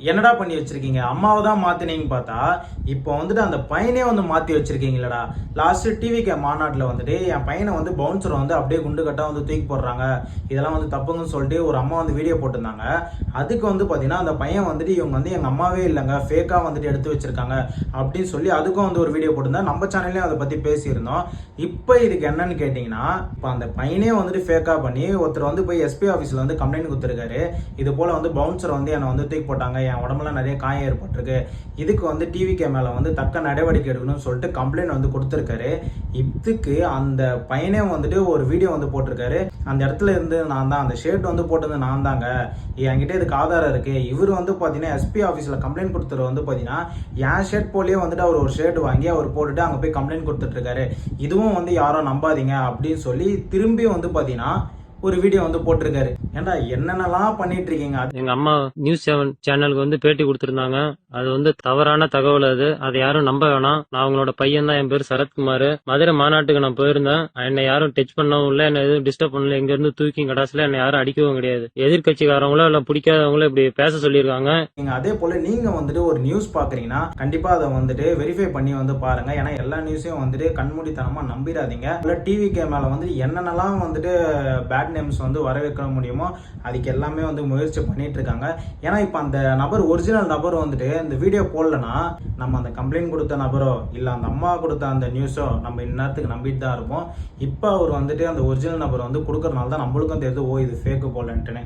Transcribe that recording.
என்னடா பண்ணி வச்சிருக்கீங்க? அம்மாவை தான் மாத்தினீங்கன்னு பார்த்தா இப்போ வந்துட்டு அந்த பையனே வந்து மாத்தி வச்சிருக்கீங்களடா. லாஸ்ட் டிவிகே மாநாட்டில் வந்துட்டு என் பையனை வந்து பவுன்சரை வந்து அப்படியே குண்டு கட்டா வந்து தூக்கி போடுறாங்க, இதெல்லாம் வந்து தப்புங்கன்னு சொல்லிட்டு ஒரு அம்மா வந்து வீடியோ போட்டிருந்தாங்க. அதுக்கு வந்து பார்த்தீங்கன்னா அந்த பையன் வந்துட்டு இவங்க வந்து எங்கள் அம்மாவே இல்லைங்க, ஃபேக்காக வந்துட்டு எடுத்து வச்சிருக்காங்க அப்படின்னு சொல்லி அதுக்கும் வந்து ஒரு வீடியோ போட்டிருந்தா நம்ம சேனல்லையும் அதை பற்றி பேசியிருந்தோம். இப்போ இதுக்கு என்னன்னு கேட்டிங்கன்னா, இப்போ அந்த பையனே வந்துட்டு ஃபேக்காக பண்ணி ஒருத்தர் வந்து போய் எஸ்பி ஆஃபீஸில் வந்து கம்ப்ளைண்ட் கொடுத்துருக்காரு. இது போல் வந்து பவுன்சர் வந்து என்னை வந்து தூக்கி போட்டாங்க, என் உடம்புல நிறைய காயம் ஏற்பட்டிருக்கு, இதுக்கு வந்து டிவிகே மேலே வந்து தக்க நடவடிக்கை எடுக்கணும்னு சொல்லிட்டு கம்ப்ளைண்ட் வந்து கொடுத்துருக்காரு. இதுக்கு அந்த பையனே வந்துட்டு ஒரு வீடியோ வந்து போட்டிருக்காரு. அந்த இடத்துல இருந்து நான் தான், அந்த ஷர்ட் வந்து போட்டது நான் தாங்க, என்கிட்ட இதுக்கு ஆதாரம் இருக்கு. இவர் வந்து பார்த்தீங்கன்னா எஸ்பி ஆஃபீஸில் கம்ப்ளைண்ட் கொடுத்துரு வந்து பார்த்தீங்கன்னா என் ஷர்ட் போலேயே வந்துட்டு அவர் ஒரு ஷர்ட் வாங்கி அவர் போட்டுட்டு அங்கே போய் கம்ப்ளைண்ட் கொடுத்துட்டு இருக்காரு, இதுவும் வந்து யாரும் நம்பாதீங்க அப்படின்னு சொல்லி திரும்பி வந்து பார்த்தீங்கன்னா ஒரு வீடியோ வந்து போட்டிருக்காரு. ஏன்டா என்னென்னலாம் பண்ணிட்டு இருக்கீங்க? எங்க அம்மா நியூஸ் 7 சேனலுக்கு வந்து பேட்டி கொடுத்திருந்தாங்க. அது வந்து தவறான தகவல். அதை யாரும் நம்ப வேணாம். நான் அவங்களோட பையன் தான், என் பேர் சரத்குமார். மதுரை மாநாட்டுக்கு நான் போயிருந்தேன். என்னை யாரும் டச் பண்ணவும் இல்லை, என்ன எதுவும் டிஸ்டர்ப் பண்ணல. எங்க இருந்து தூக்கி கடாசில என்னை யாரும் அடிக்கவும் கிடையாது. எதிர்கட்சிக்காரங்களோ இல்ல பிடிக்காதவங்களோ இப்படி பேச சொல்லியிருக்காங்க. நீங்க அதே போல நீங்க வந்துட்டு ஒரு நியூஸ் பாக்குறீங்கன்னா கண்டிப்பா அதை வந்துட்டு வெரிஃபை பண்ணி வந்து பாருங்க. ஏன்னா எல்லா நியூஸையும் வந்துட்டு கண்மூடித்தனமா நம்பிடாதீங்க. டிவிகே மேல வந்து என்னென்னலாம் வந்துட்டு பேட் நேம்ஸ் வந்து வர வைக்க முடியுமோ அதுக்கு எல்லாமே வந்து முயற்சி பண்ணிட்டு இருக்காங்க. ஏன்னா இப்ப அந்த நபர் ஒரிஜினல் நபர் வந்துட்டு இந்த வீடியோ போடலன்னா நம்ம அந்த கம்ப்ளைண்ட் கொடுத்த நபரோ இல்ல அந்த அம்மா கொடுத்த அந்த நியூஸோ நம்ம இந்நேரத்துக்கு நம்பிட்டு தான் இருப்போம். இப்ப அவர் வந்துட்டு அந்த ஒரிஜினல் நபர் வந்து கொடுக்கறதுனால தான் நம்மளுக்கும் தெரியுது, ஓ இது ஃபேக்கு போலன்ட்டுன்னு.